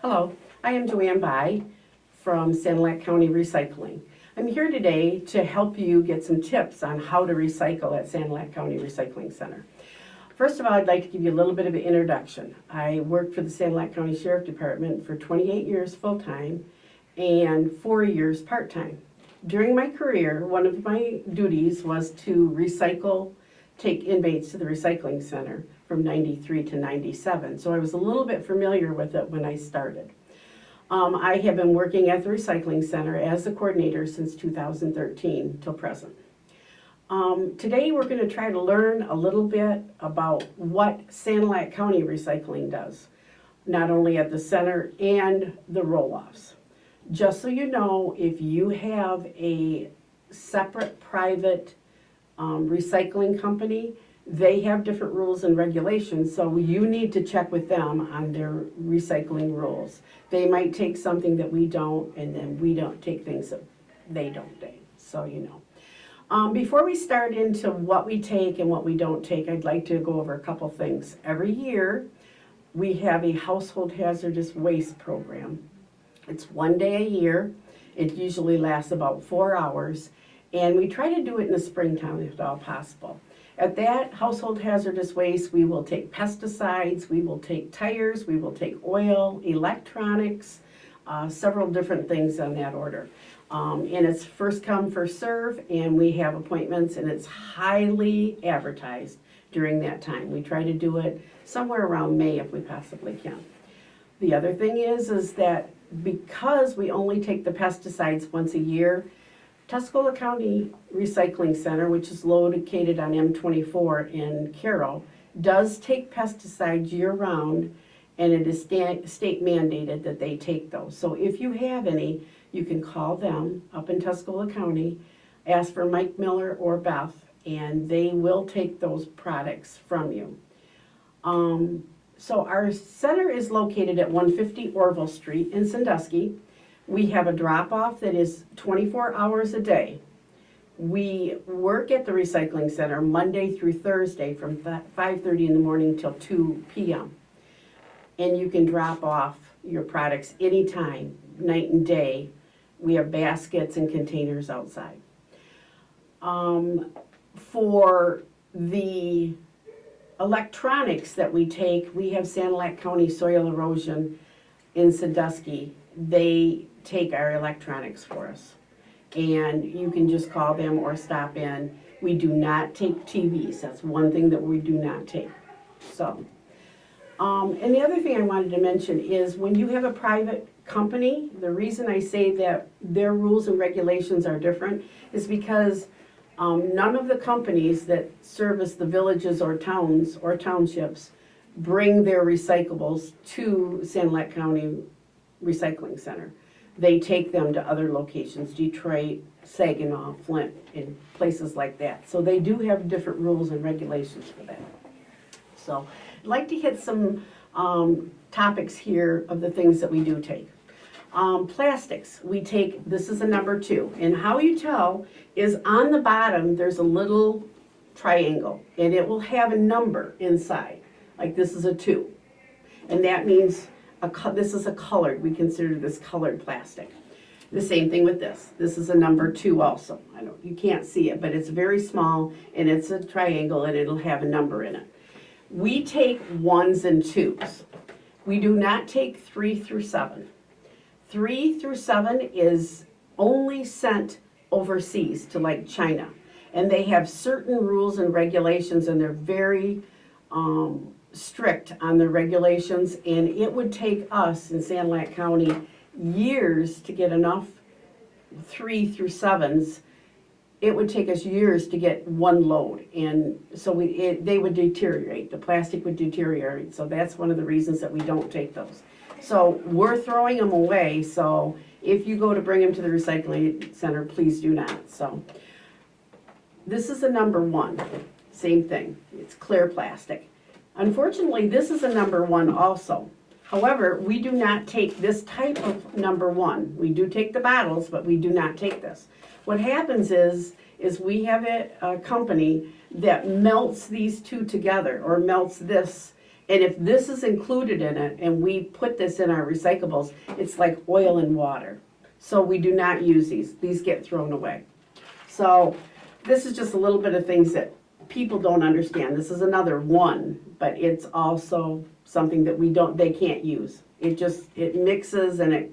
Hello, I am Joanne By from Sanilac County Recycling. I'm here today to help you get some tips on how to recycle at Sanilac County Recycling Center. First of all, I'd like to give you a little bit of an introduction. I worked for the Sanilac County Sheriff Department for 28 years full-time and 4 years part-time. During my career, one of my duties was to take inmates to the recycling center from 93 to 97. So I was a little bit familiar with it when I started. I have been working at the recycling center as the coordinator since 2013 till present. Today we're going to try to learn a little bit about what Sanilac County Recycling does, not only at the center and the roll-offs. Just so you know, if you have a separate private recycling company, they have different rules and regulations, so you need to check with them on their recycling rules. They might take something that we don't, and then we don't take things that they don't take, so you know. Before we start into what we take and what we don't take, I'd like to go over a couple things. Every year, we have a household hazardous waste program. It's 1 day a year. It usually lasts about 4 hours, and we try to do it in the springtime if at all possible. At that household hazardous waste, we will take pesticides, we will take tires, we will take oil, electronics, several different things on that order. And it's first come, first serve, and we have appointments, and it's highly advertised during that time. We try to do it somewhere around May if we possibly can. The other thing is that because we only take the pesticides once a year, Tuscola County Recycling Center, which is located on M24 in Carroll, does take pesticides year-round, and it is state mandated that they take those. So if you have any, you can call them up in Tuscola County, ask for Mike Miller or Beth, and they will take those products from you. So our center is located at 150 Orville Street in Sandusky. We have a drop-off that is 24 hours a day. We work at the recycling center Monday through Thursday from 5:30 in the morning till 2 p.m. And you can drop off your products anytime, night and day. We have baskets and containers outside. For the electronics that we take, we have Sanilac County Soil Erosion in Sandusky. They take our electronics for us, and you can just call them or stop in. We do not take TVs. That's one thing that we do not take. So, and the other thing I wanted to mention is when you have a private company, the reason I say that their rules and regulations are different is because none of the companies that service the villages or towns or townships bring their recyclables to Sanilac County Recycling Center. They take them to other locations, Detroit, Saginaw, Flint, and places like that. So they do have different rules and regulations for that. So I'd like to hit some topics here of the things that we do take. Plastics, we take, this is a number 2. And how you tell is on the bottom, there's a little triangle, and it will have a number inside. Like this is a 2. And that means this is a colored, we consider this colored plastic. The same thing with this. This is a number 2 also. You can't see it, but it's very small, and it's a triangle, and it'll have a number in it. We take 1s and 2s. We do not take 3 through 7. 3 through 7 is only sent overseas to like China. And they have certain rules and regulations, and they're very strict on their regulations, and it would take us in Sanilac County years to get enough 3 through 7s. It would take us years to get one load, and so they would deteriorate. The plastic would deteriorate, so that's one of the reasons that we don't take those. So we're throwing them away, so if you go to bring them to the recycling center, please do not. So this is a number 1, same thing, it's clear plastic. Unfortunately, this is a number 1 also. However, we do not take this type of number 1. We do take the bottles, but we do not take this. What happens is we have a company that melts these two together, or melts this And if this is included in it and we put this in our recyclables, it's like oil and water. So we do not use these. These get thrown away. So this is just a little bit of things that people don't understand. This is another one, but it's also something that they can't use. It mixes and it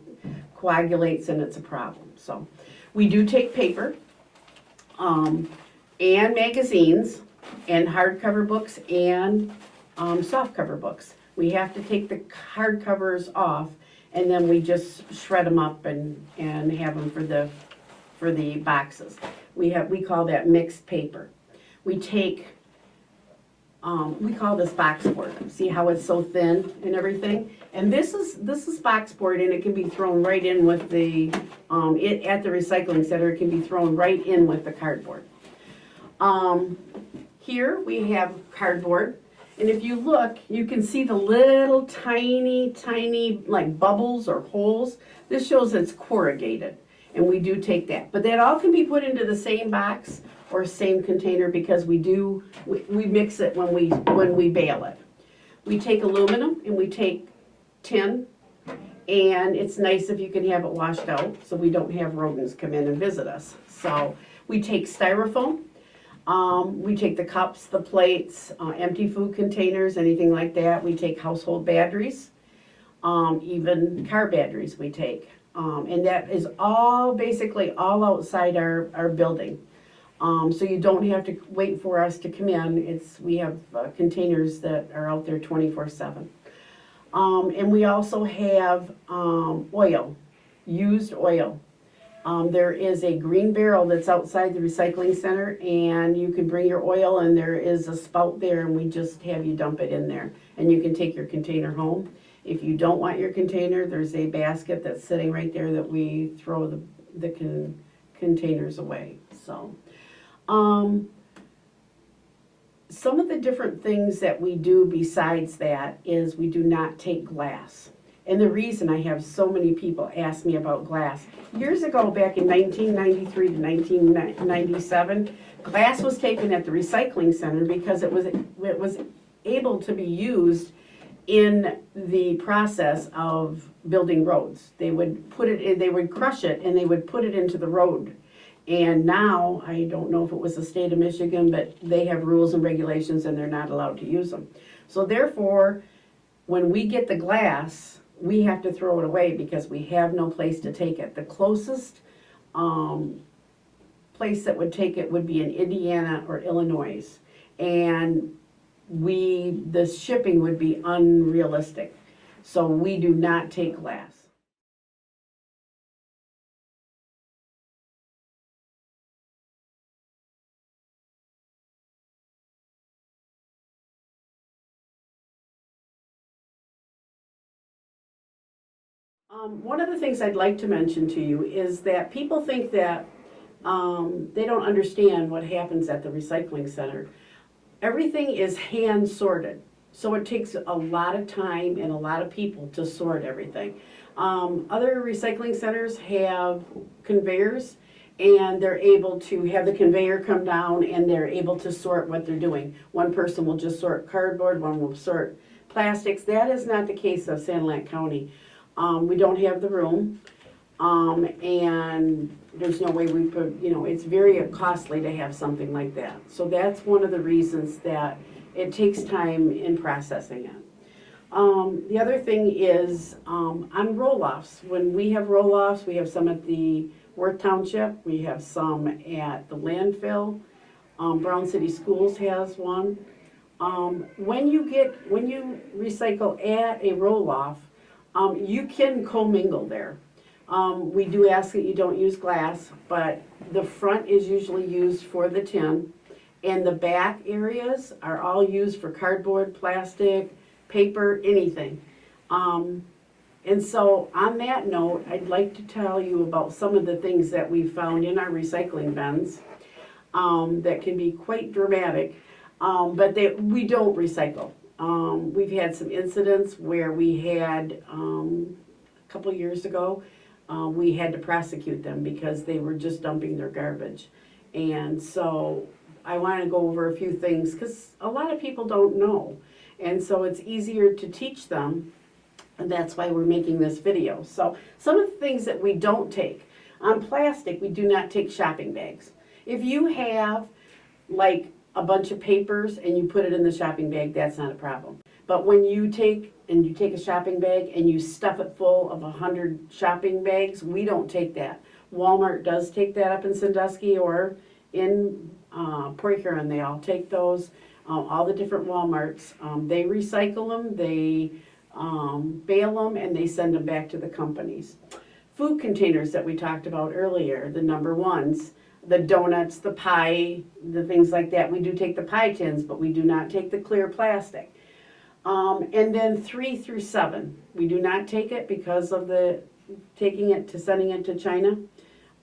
coagulates and it's a problem. So we do take paper, and magazines and hardcover books and softcover books. We have to take the hardcovers off and then we just shred them up and have them for the boxes. We call that mixed paper. We take, we call this box board. See how it's so thin and everything? And this is box board, and it can be thrown right in with at the recycling center. It can be thrown right in with the cardboard. Here we have cardboard, and if you look, you can see the little tiny like bubbles or holes. This shows it's corrugated, and we do take that. But that all can be put into the same box or same container because we mix it when we bale it. We take aluminum and we take tin, and it's nice if you can have it washed out so we don't have rodents come in and visit us. So we take styrofoam, we take the cups, the plates, empty food containers, anything like that. We take household batteries, even car batteries we take. And that is all basically all outside our building. So you don't have to wait for us to come in. We have containers that are out there 24/7. And we also have oil, used oil. There is a green barrel that's outside the recycling center, and you can bring your oil, and there is a spout there, and we just have you dump it in there. And you can take your container home. If you don't want your container, there's a basket that's sitting right there that we throw the containers away. So. Some of the different things that we do besides that is we do not take glass. And the reason I have so many people ask me about glass, years ago, back in 1993 to 1997, glass was taken at the recycling center because it was able to be used in the process of building roads. They would crush it and they would put it into the road. And now, I don't know if it was the state of Michigan, but they have rules and regulations and they're not allowed to use them. So therefore, when we get the glass, we have to throw it away because we have no place to take it. The closest place that would take it would be in Indiana or Illinois. And the shipping would be unrealistic. So we do not take glass. One of the things I'd like to mention to you is that people think that they don't understand what happens at the recycling center. Everything is hand sorted, so it takes a lot of time and a lot of people to sort everything. Other recycling centers have conveyors, and they're able to have the conveyor come down and they're able to sort what they're doing. One person will just sort cardboard, one will sort plastics. That is not the case of Sanilac County. We don't have the room, and there's no way we put, it's very costly to have something like that. So that's one of the reasons that it takes time in processing it. The other thing is on roll-offs. When we have roll-offs, we have some at the Worth Township, we have some at the landfill. Brown City Schools has one. When you recycle at a roll-off, you can commingle there. We do ask that you don't use glass, but the front is usually used for the tin, and the back areas are all used for cardboard, plastic, paper, anything. And so on that note, I'd like to tell you about some of the things that we found in our recycling bins that can be quite dramatic, but we don't recycle. We've had some incidents where we had, a couple years ago, we had to prosecute them because they were just dumping their garbage. And so I want to go over a few things because a lot of people don't know. And so it's easier to teach them, and that's why we're making this video. So some of the things that we don't take. On plastic, we do not take shopping bags. If you have like a bunch of papers and you put it in the shopping bag, that's not a problem. But when you take a shopping bag and you stuff it full of 100 shopping bags, we don't take that. Walmart does take that up in Sandusky or in Port Huron. They all take those. All the different Walmarts, they recycle them, they bale them, and they send them back to the companies. Food containers that we talked about earlier, the number ones, the donuts, the pie, the things like that. We do take the pie tins, but we do not take the clear plastic. And then 3 through 7, we do not take it because of the sending it to China.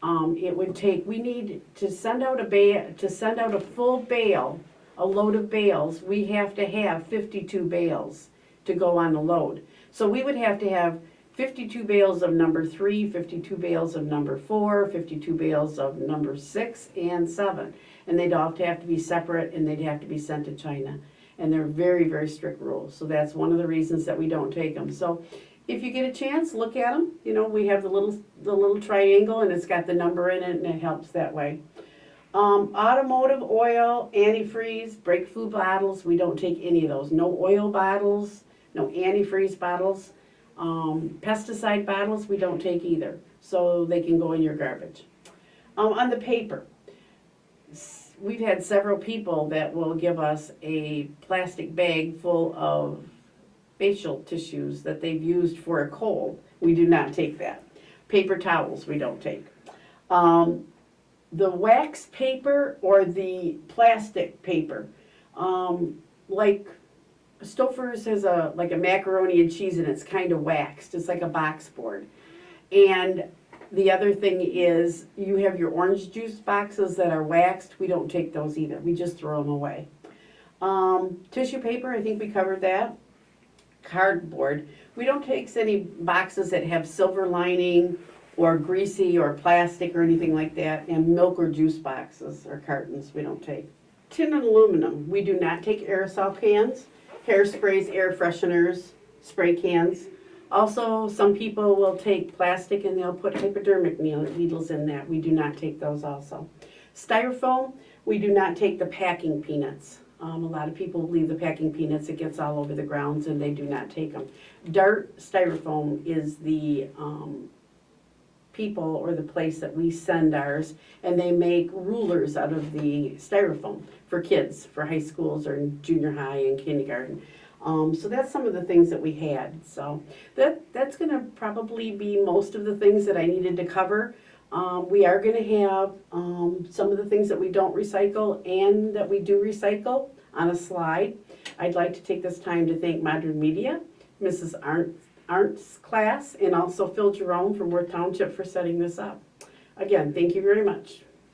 It would take, we need to send out a full bale, a load of bales, we have to have 52 bales to go on the load. So we would have to have 52 bales of number 3, 52 bales of number 4, 52 bales of number 6 and 7. And they'd all have to be separate, and they'd have to be sent to China. And they're very, very strict rules. So that's one of the reasons that we don't take them. So if you get a chance, look at them. You know, we have the little triangle, and it's got the number in it, and it helps that way. Automotive oil, antifreeze, brake food bottles, we don't take any of those. No oil bottles, no antifreeze bottles. Pesticide bottles, we don't take either. So they can go in your garbage. On the paper, we've had several people that will give us a plastic bag full of facial tissues that they've used for a cold. We do not take that. Paper towels, we don't take. The wax paper or the plastic paper, like Stouffer's has a macaroni and cheese, and it's kind of waxed. It's like a box board. And the other thing is you have your orange juice boxes that are waxed. We don't take those either. We just throw them away. Tissue paper, I think we covered that. Cardboard. We don't take any boxes that have silver lining or greasy or plastic or anything like that. And milk or juice boxes or cartons we don't take. Tin and aluminum. We do not take aerosol cans, hairsprays, air fresheners, spray cans. Also, some people will take plastic and they'll put hypodermic needles in that. We do not take those also. Styrofoam, we do not take the packing peanuts. A lot of people leave the packing peanuts, it gets all over the grounds, and they do not take them. Dart Styrofoam is the people or the place that we send ours, and they make rulers out of the styrofoam for kids, for high schools or junior high and kindergarten. So that's some of the things that we had. So that's going to probably be most of the things that I needed to cover. We are going to have some of the things that we don't recycle and that we do recycle on a slide. I'd like to take this time to thank Modern Media, Mrs. Arndt's class, and also Phil Jerome from Worth Township for setting this up. Again, thank you very much.